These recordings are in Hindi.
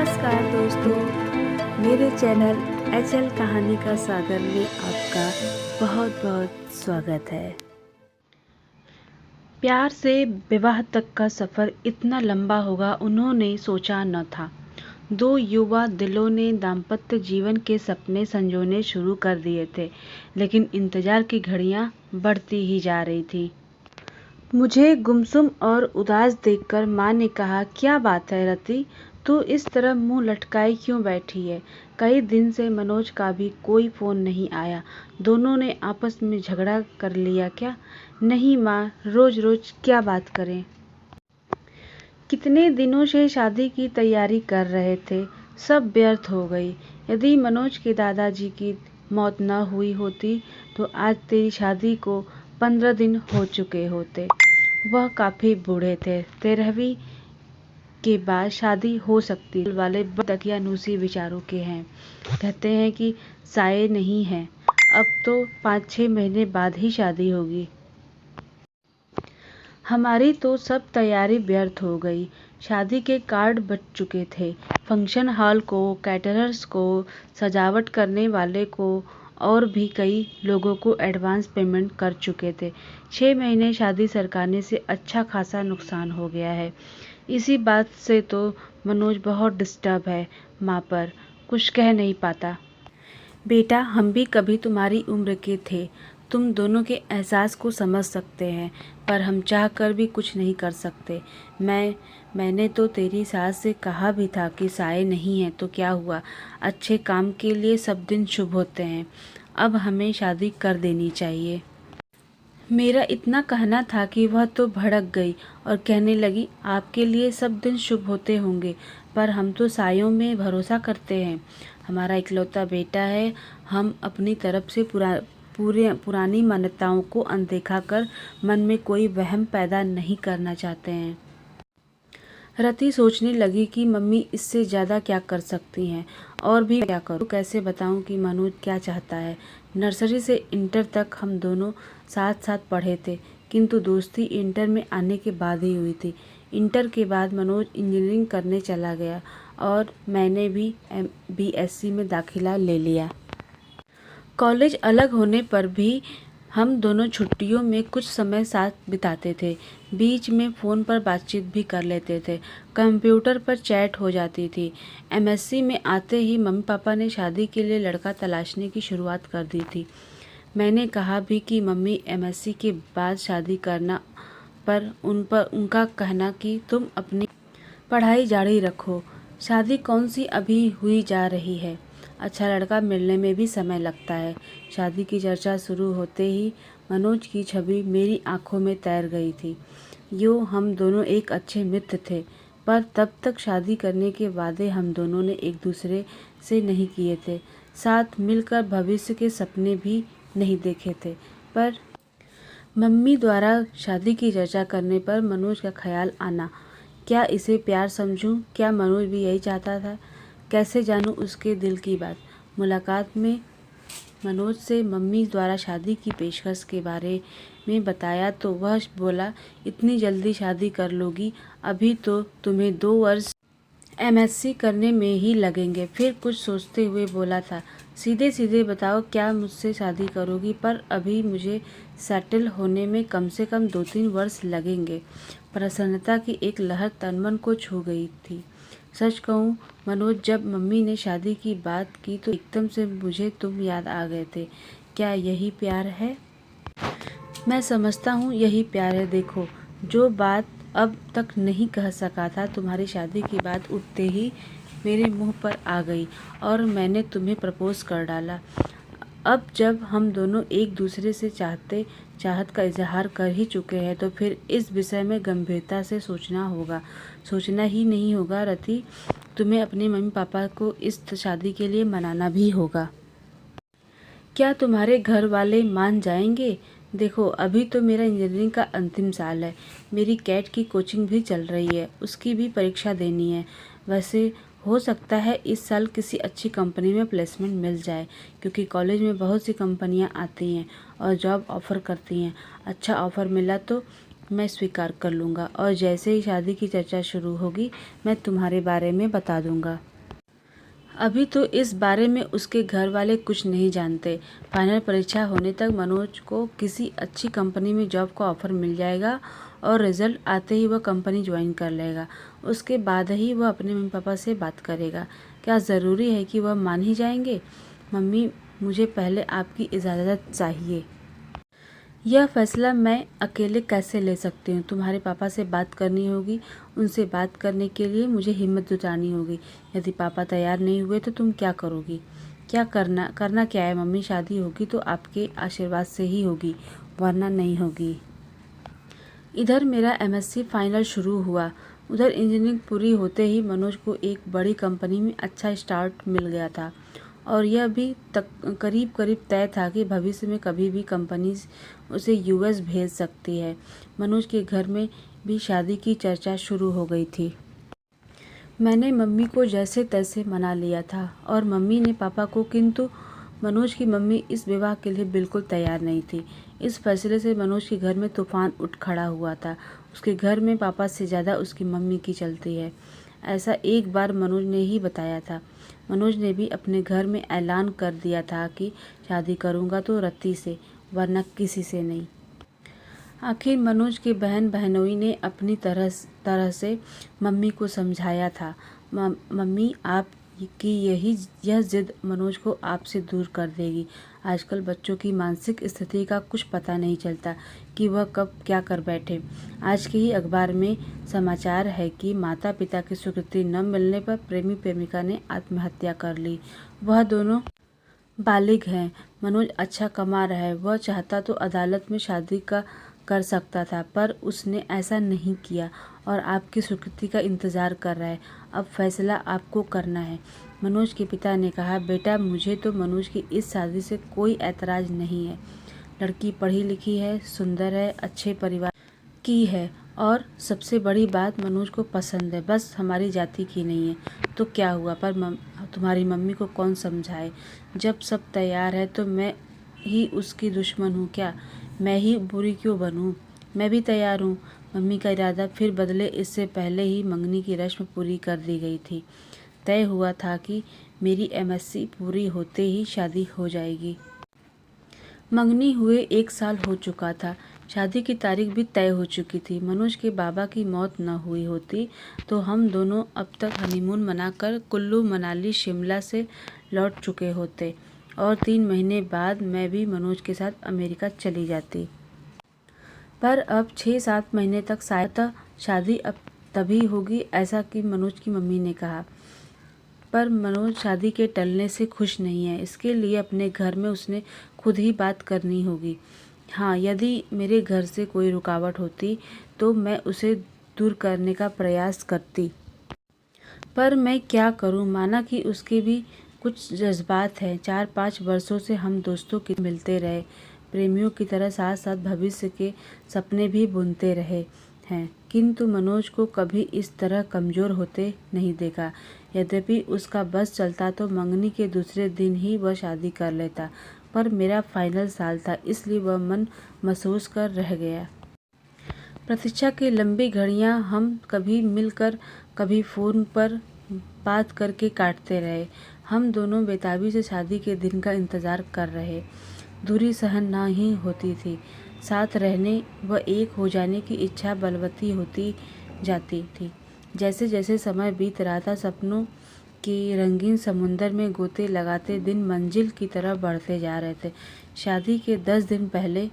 नमस्कार दोस्तों, मेरे चैनल एचएल कहानी का सागर में आपका बहुत बहुत स्वागत है। प्यार से विवाह तक का सफ़र इतना लंबा होगा उन्होंने सोचा न था। दो युवा दिलों ने दाम्पत्य जीवन के सपने संजोने शुरू कर दिए थे, लेकिन इंतज़ार की घड़ियां बढ़ती ही जा रही थी। मुझे गुमसुम और उदास देखकर माँ ने कहा, क्या बात है रति, तू इस तरह मुंह लटकाए क्यों बैठी है? कई दिन से मनोज का भी कोई फ़ोन नहीं आया। दोनों ने आपस में झगड़ा कर लिया क्या? नहीं माँ, रोज रोज क्या बात करें। कितने दिनों से शादी की तैयारी कर रहे थे, सब व्यर्थ हो गई। यदि मनोज के दादाजी की मौत न हुई होती तो आज तेरी शादी को 15 दिन हो चुके होते। वह काफ़ी बूढ़े थे, 13वीं के बाद शादी हो सकती वाले दकियानूसी विचारों के हैं। कहते हैं कि साये नहीं हैं, अब तो 5-6 महीने बाद ही शादी होगी। हमारी तो सब तैयारी व्यर्थ हो गई। शादी के कार्ड बच चुके थे, फंक्शन हॉल को, कैटरर्स को, सजावट करने वाले को और भी कई लोगों को एडवांस पेमेंट कर चुके थे। 6 महीने शादी सरकाने से अच्छा खासा नुकसान हो गया है। इसी बात से तो मनोज बहुत डिस्टर्ब है। माँ पर कुछ कह नहीं पाता। बेटा, हम भी कभी तुम्हारी उम्र के थे, तुम दोनों के एहसास को समझ सकते हैं, पर हम चाह कर भी कुछ नहीं कर सकते। मैंने तो तेरी सास से कहा भी था कि साये नहीं है तो क्या हुआ, अच्छे काम के लिए सब दिन शुभ होते हैं। अब हमें शादी कर देनी चाहिए। मेरा इतना कहना था कि वह तो भड़क गई और कहने लगी, आपके लिए सब दिन शुभ होते होंगे, पर हम तो सायों में भरोसा करते हैं। हमारा इकलौता बेटा है, हम अपनी तरफ से पुरानी मान्यताओं को अनदेखा कर मन में कोई वहम पैदा नहीं करना चाहते हैं। रति सोचने लगी कि मम्मी इससे ज़्यादा क्या कर सकती हैं, और भी क्या करूँ, कैसे बताऊँ कि मनोज क्या चाहता है। नर्सरी से इंटर तक हम दोनों साथ साथ पढ़े थे, किंतु दोस्ती इंटर में आने के बाद ही हुई थी। इंटर के बाद मनोज इंजीनियरिंग करने चला गया और मैंने भी BSc में दाखिला ले लिया। कॉलेज अलग होने पर भी हम दोनों छुट्टियों में कुछ समय साथ बिताते थे। बीच में फ़ोन पर बातचीत भी कर लेते थे, कंप्यूटर पर चैट हो जाती थी। MSc में आते ही मम्मी पापा ने शादी के लिए लड़का तलाशने की शुरुआत कर दी थी। मैंने कहा भी कि मम्मी MSc के बाद शादी करना, पर उनका कहना कि तुम अपनी पढ़ाई जारी रखो, शादी कौन सी अभी हुई जा रही है, अच्छा लड़का मिलने में भी समय लगता है। शादी की चर्चा शुरू होते ही मनोज की छवि मेरी आंखों में तैर गई थी। यूँ हम दोनों एक अच्छे मित्र थे, पर तब तक शादी करने के वादे हम दोनों ने एक दूसरे से नहीं किए थे। साथ मिलकर भविष्य के सपने भी नहीं देखे थे। पर मम्मी द्वारा शादी की चर्चा करने पर मनोज का ख्याल आना, क्या इसे प्यार समझूं? क्या मनोज भी यही चाहता था? कैसे जानूं उसके दिल की बात? मुलाकात में मनोज से मम्मी द्वारा शादी की पेशकश के बारे में बताया तो वह बोला, इतनी जल्दी शादी कर लोगी? अभी तो तुम्हें 2 वर्ष MSc करने में ही लगेंगे। फिर कुछ सोचते हुए बोला था, सीधे सीधे बताओ क्या मुझसे शादी करोगी? पर अभी मुझे सेटल होने में कम से कम 2-3 वर्ष लगेंगे। प्रसन्नता की एक लहर तन मन को छू गई थी। सच कहूँ मनोज, जब मम्मी ने शादी की बात की तो एकदम से मुझे तुम याद आ गए थे। क्या यही प्यार है? मैं समझता हूँ यही प्यार है। देखो, जो बात अब तक नहीं कह सका था, तुम्हारी शादी की बात उठते ही मेरे मुंह पर आ गई और मैंने तुम्हें प्रपोज कर डाला। अब जब हम दोनों एक दूसरे से चाहत का इजहार कर ही चुके हैं तो फिर इस विषय में गंभीरता से सोचना ही नहीं होगा रति, तुम्हें अपने मम्मी पापा को इस शादी के लिए मनाना भी होगा। क्या तुम्हारे घर वाले मान जाएंगे? देखो, अभी तो मेरा इंजीनियरिंग का अंतिम साल है, मेरी कैट की कोचिंग भी चल रही है, उसकी भी परीक्षा देनी है। वैसे हो सकता है इस साल किसी अच्छी कंपनी में प्लेसमेंट मिल जाए, क्योंकि कॉलेज में बहुत सी कंपनियां आती हैं और जॉब ऑफ़र करती हैं। अच्छा ऑफ़र मिला तो मैं स्वीकार कर लूँगा और जैसे ही शादी की चर्चा शुरू होगी मैं तुम्हारे बारे में बता दूँगा। अभी तो इस बारे में उसके घर वाले कुछ नहीं जानते। फाइनल परीक्षा होने तक मनोज को किसी अच्छी कंपनी में जॉब का ऑफर मिल जाएगा और रिजल्ट आते ही वह कंपनी ज्वाइन कर लेगा। उसके बाद ही वह अपने मम्मी पापा से बात करेगा। क्या ज़रूरी है कि वह मान ही जाएंगे? मम्मी, मुझे पहले आपकी इजाज़त चाहिए। यह फैसला मैं अकेले कैसे ले सकती हूँ? तुम्हारे पापा से बात करनी होगी। उनसे बात करने के लिए मुझे हिम्मत जुटानी होगी। यदि पापा तैयार नहीं हुए तो तुम क्या करोगी? क्या करना क्या है मम्मी? शादी होगी तो आपके आशीर्वाद से ही होगी, वरना नहीं होगी। इधर मेरा MSc फाइनल शुरू हुआ। उधर इंजीनियरिंग पूरी होते ही मनोज को एक बड़ी कंपनी में अच्छा स्टार्ट मिल गया था और यह भी करीब करीब तय था कि भविष्य में कभी भी कंपनी उसे US भेज सकती है। मनोज के घर में भी शादी की चर्चा शुरू हो गई थी। मैंने मम्मी को जैसे तैसे मना लिया था और मम्मी ने पापा को, किंतु मनोज की मम्मी इस विवाह के लिए बिल्कुल तैयार नहीं थी। इस फैसले से मनोज के घर में तूफान उठ खड़ा हुआ था। उसके घर में पापा से ज़्यादा उसकी मम्मी की चलती है। ऐसा एक बार मनोज ने ही बताया था। मनोज ने भी अपने घर में ऐलान कर दिया था कि शादी करूँगा तो रति से, वरना किसी से नहीं। आखिर मनोज के बहन बहनोई ने अपनी तरह से मम्मी को समझाया था। मम्मी, आप की यह जिद मनोज को आपसे दूर कर देगी। आजकल बच्चों की मानसिक स्थिति का कुछ पता नहीं चलता कि वह कब क्या कर बैठे। आज के ही अखबार में समाचार है कि माता पिता की स्वीकृति न मिलने पर प्रेमी प्रेमिका ने आत्महत्या कर ली। वह दोनों बालिग हैं। मनोज अच्छा कमा रहा है। वह चाहता तो अदालत में शादी कर सकता था, पर उसने ऐसा नहीं किया और आपकी स्वीकृति का इंतज़ार कर रहा है। अब फैसला आपको करना है। मनोज के पिता ने कहा, बेटा, मुझे तो मनोज की इस शादी से कोई ऐतराज़ नहीं है। लड़की पढ़ी लिखी है, सुंदर है, अच्छे परिवार की है और सबसे बड़ी बात मनोज को पसंद है। बस हमारी जाति की नहीं है तो क्या हुआ, पर तुम्हारी मम्मी को कौन समझाए? जब सब तैयार है तो मैं ही उसकी दुश्मन हूँ क्या? मैं ही बुरी क्यों बनूँ? मैं भी तैयार हूँ। मम्मी का इरादा फिर बदले इससे पहले ही मंगनी की रस्म पूरी कर दी गई थी। तय हुआ था कि मेरी MSc पूरी होते ही शादी हो जाएगी। मंगनी हुए 1 साल हो चुका था। शादी की तारीख भी तय हो चुकी थी। मनोज के बाबा की मौत न हुई होती तो हम दोनों अब तक हनीमून मनाकर कुल्लू मनाली शिमला से लौट चुके होते और 3 महीने बाद मैं भी मनोज के साथ अमेरिका चली जाती। पर अब 6-7 महीने तक शायद शादी अब तभी होगी, ऐसा कि मनोज की मम्मी ने कहा। पर मनोज शादी के टलने से खुश नहीं है। इसके लिए अपने घर में उसने खुद ही बात करनी होगी। हाँ, यदि मेरे घर से कोई रुकावट होती तो मैं उसे दूर करने का प्रयास करती, पर मैं क्या करूं? माना कि उसके भी कुछ जज्बात हैं। 4-5 वर्षों से हम दोस्तों की मिलते रहे, प्रेमियों की तरह साथ साथ भविष्य के सपने भी बुनते रहे हैं, किंतु मनोज को कभी इस तरह कमज़ोर होते नहीं देखा। यद्यपि उसका बस चलता तो मंगनी के दूसरे दिन ही वह शादी कर लेता, पर मेरा फाइनल साल था, इसलिए वह मन महसूस कर रह गया। प्रतीक्षा की लंबी घड़ियां हम कभी मिलकर कभी फ़ोन पर बात करके काटते रहे। हम दोनों बेताबी से शादी के दिन का इंतज़ार कर रहे। दूरी सहन ना ही होती थी। साथ रहने व एक हो जाने की इच्छा बलवती होती जाती थी। जैसे जैसे समय बीत रहा था, सपनों के रंगीन समुंदर में गोते लगाते दिन मंजिल की तरफ बढ़ते जा रहे थे। शादी के 10 दिन पहले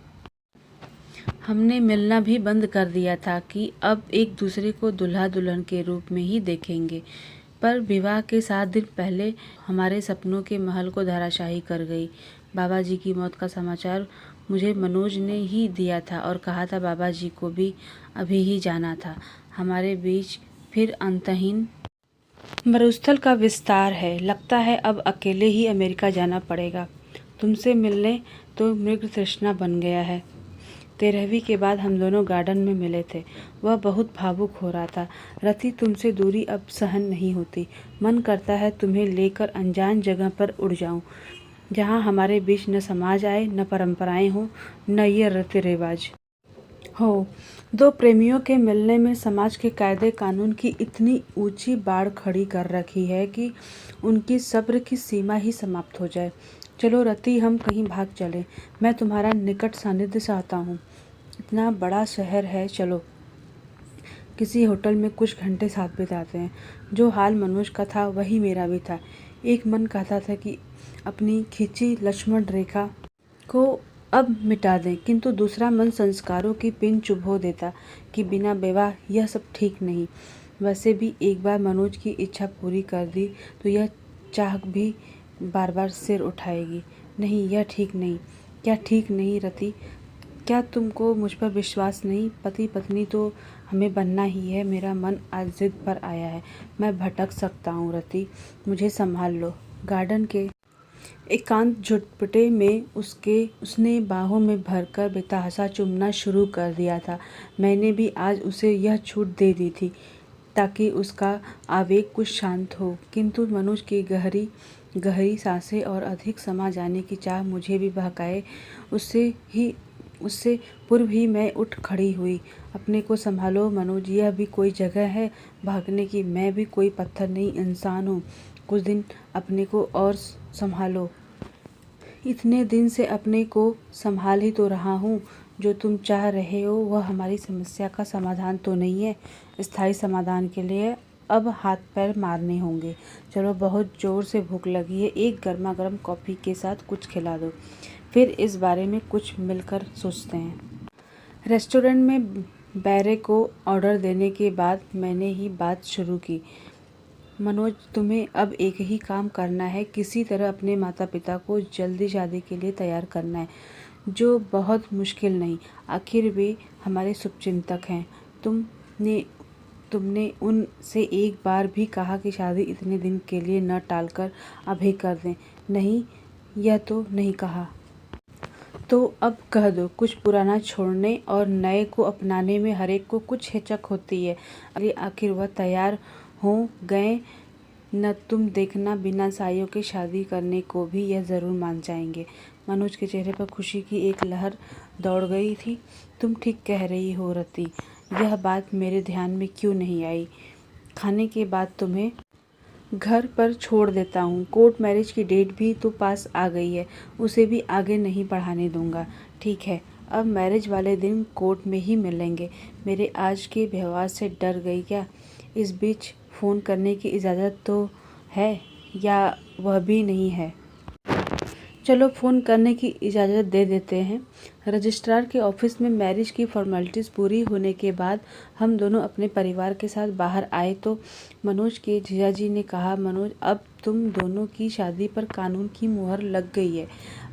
हमने मिलना भी बंद कर दिया था कि अब एक दूसरे को दूल्हा दुल्हन के रूप में ही देखेंगे, पर विवाह के 7 दिन पहले हमारे सपनों के महल को धराशायी कर गई। बाबा जी की मौत का समाचार मुझे मनोज ने ही दिया था और कहा था बाबा जी को भी अभी ही जाना था। हमारे बीच फिर अंतहीन मरुस्थल का विस्तार है। लगता है अब अकेले ही अमेरिका जाना पड़ेगा। तुमसे मिलने तो मृग तृष्णा बन गया है। 13वीं के बाद हम दोनों गार्डन में मिले थे। वह बहुत भावुक हो रहा था। रति, तुमसे दूरी अब सहन नहीं होती। मन करता है तुम्हें लेकर अनजान जगह पर उड़ जाऊं, जहां हमारे बीच न समाज आए, न परंपराएं हो, न ये रीति रिवाज। हो। दो प्रेमियों के मिलने में समाज के कायदे कानून की इतनी ऊंची बाड़ खड़ी कर रखी है कि उनकी सब्र की सीमा ही समाप्त हो जाए। चलो रति, हम कहीं भाग चलें। मैं तुम्हारा निकट सानिध्य चाहता हूँ। इतना बड़ा शहर है, चलो किसी होटल में कुछ घंटे साथ बिताते हैं। जो हाल मनोज का था वही मेरा भी था। एक मन कहता था कि अपनी खींची लक्ष्मण रेखा को अब मिटा दें, किंतु दूसरा मन संस्कारों की पिन चुभो देता कि बिना विवाह यह सब ठीक नहीं। वैसे भी एक बार मनोज की इच्छा पूरी कर दी तो यह चाह भी बार बार सिर उठाएगी। नहीं, यह ठीक नहीं। क्या ठीक नहीं रति? क्या तुमको मुझ पर विश्वास नहीं? पति पत्नी तो हमें बनना ही है। मेरा मन आज जिद पर आया है। मैं भटक सकता हूँ रति, मुझे संभाल लो। गार्डन के एकांत झुटपटे में उसने बाहों में भरकर बेतहाशा चूमना शुरू कर दिया था। मैंने भी आज उसे यह छूट दे दी थी ताकि उसका आवेग कुछ शांत हो, किंतु मनोज की गहरी गहरी सांसें और अधिक समा जाने की चाह मुझे भी बहकाए। उससे पूर्व ही मैं उठ खड़ी हुई। अपने को संभालो मनोज, यह भी कोई जगह है भागने की? मैं भी कोई पत्थर नहीं, इंसान हूँ। कुछ दिन अपने को और संभालो। इतने दिन से अपने को संभाल ही तो रहा हूँ। जो तुम चाह रहे हो वह हमारी समस्या का समाधान तो नहीं है। स्थायी समाधान के लिए अब हाथ पैर मारने होंगे। चलो, बहुत जोर से भूख लगी है, एक गर्मा गर्म कॉफ़ी के साथ कुछ खिला दो, फिर इस बारे में कुछ मिलकर सोचते हैं। रेस्टोरेंट में बैरे को ऑर्डर देने के बाद मैंने ही बात शुरू की। मनोज, तुम्हें अब एक ही काम करना है, किसी तरह अपने माता पिता को जल्दी शादी के लिए तैयार करना है। जो बहुत मुश्किल नहीं, आखिर वे हमारे शुभचिंतक हैं। तुमने उनसे एक बार भी कहा कि शादी इतने दिन के लिए न टालकर अभी कर दें? नहीं, यह तो नहीं कहा। तो अब कह दो। कुछ पुराना छोड़ने और नए को अपनाने में हरेक को कुछ हिचक होती है। अरे आखिर वह तैयार हो गए न? तुम देखना, बिना साइयों के शादी करने को भी यह ज़रूर मान जाएंगे। मनोज के चेहरे पर खुशी की एक लहर दौड़ गई थी। तुम ठीक कह रही हो रति, यह बात मेरे ध्यान में क्यों नहीं आई? खाने के बाद तुम्हें घर पर छोड़ देता हूँ। कोर्ट मैरिज की डेट भी तो पास आ गई है, उसे भी आगे नहीं बढ़ाने दूंगा। ठीक है, अब मैरिज वाले दिन कोर्ट में ही मिलेंगे। मेरे आज के व्यवहार से डर गई क्या? इस बीच फ़ोन करने की इजाज़त तो है या वह भी नहीं है? चलो, फ़ोन करने की इजाज़त दे देते हैं। रजिस्ट्रार के ऑफिस में मैरिज की फॉर्मेलिटीज़ पूरी होने के बाद हम दोनों अपने परिवार के साथ बाहर आए तो मनोज के जीजाजी ने कहा, मनोज, अब तुम दोनों की शादी पर कानून की मुहर लग गई है।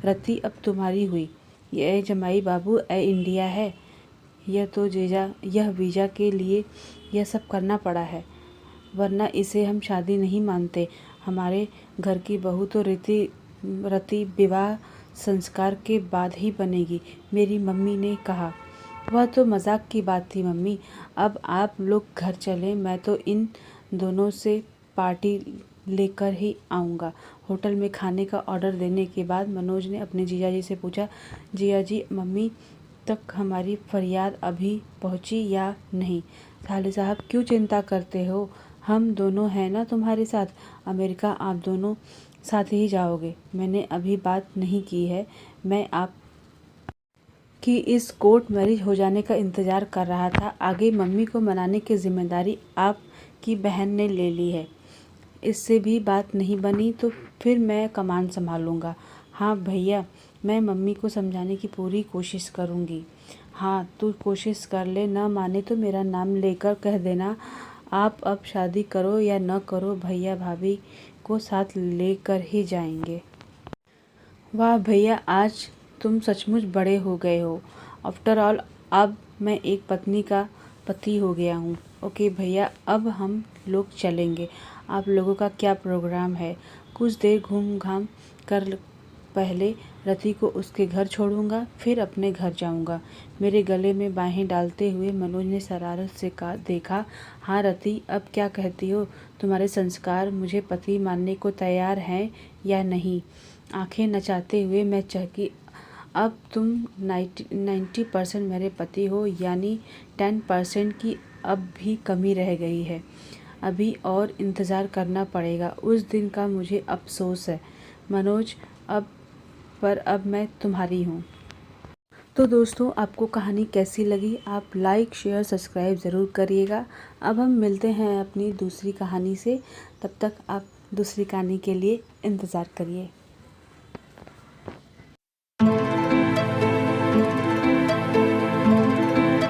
रति अब तुम्हारी हुई। यह जमाई बाबू ए इंडिया है। यह वीज़ा के लिए यह सब करना पड़ा है, वरना इसे हम शादी नहीं मानते। हमारे घर की बहू तो रति विवाह संस्कार के बाद ही बनेगी, मेरी मम्मी ने कहा। वह तो मजाक की बात थी मम्मी। अब आप लोग घर चलें, मैं तो इन दोनों से पार्टी लेकर ही आऊँगा। होटल में खाने का ऑर्डर देने के बाद मनोज ने अपने जीजाजी से पूछा, जीजाजी, मम्मी तक हमारी फरियाद अभी पहुँची या नहीं? साले साहब, क्यों चिंता करते हो? हम दोनों हैं ना तुम्हारे साथ। अमेरिका आप दोनों साथ ही जाओगे। मैंने अभी बात नहीं की है। मैं आप कि इस कोर्ट मैरिज हो जाने का इंतज़ार कर रहा था। आगे मम्मी को मनाने की जिम्मेदारी आपकी बहन ने ले ली है। इससे भी बात नहीं बनी तो फिर मैं कमान संभालूंगा। हाँ भैया, मैं मम्मी को समझाने की पूरी कोशिश करूँगी। हाँ, तू कोशिश कर ले, न माने तो मेरा नाम लेकर कह देना। आप अब शादी करो या न करो, भैया भाभी को साथ लेकर ही जाएंगे। वाह भैया, आज तुम सचमुच बड़े हो गए हो। आफ्टर ऑल अब मैं एक पत्नी का पति हो गया हूँ। ओके भैया, अब हम लोग चलेंगे। आप लोगों का क्या प्रोग्राम है? कुछ देर घूम घाम कर पहले रति को उसके घर छोड़ूंगा, फिर अपने घर जाऊंगा। मेरे गले में बाहें डालते हुए मनोज ने शरारत से देखा। हाँ रति, अब क्या कहती हो? तुम्हारे संस्कार मुझे पति मानने को तैयार हैं या नहीं? आंखें नचाते हुए मैं चहकी, अब तुम 90% मेरे पति हो, यानी 10% की अब भी कमी रह गई है। अभी और इंतज़ार करना पड़ेगा। उस दिन का मुझे अफ़सोस है मनोज, अब मैं तुम्हारी हूँ। तो दोस्तों, आपको कहानी कैसी लगी? आप लाइक, शेयर, सब्सक्राइब ज़रूर करिएगा। अब हम मिलते हैं अपनी दूसरी कहानी से। तब तक आप दूसरी कहानी के लिए इंतज़ार करिए।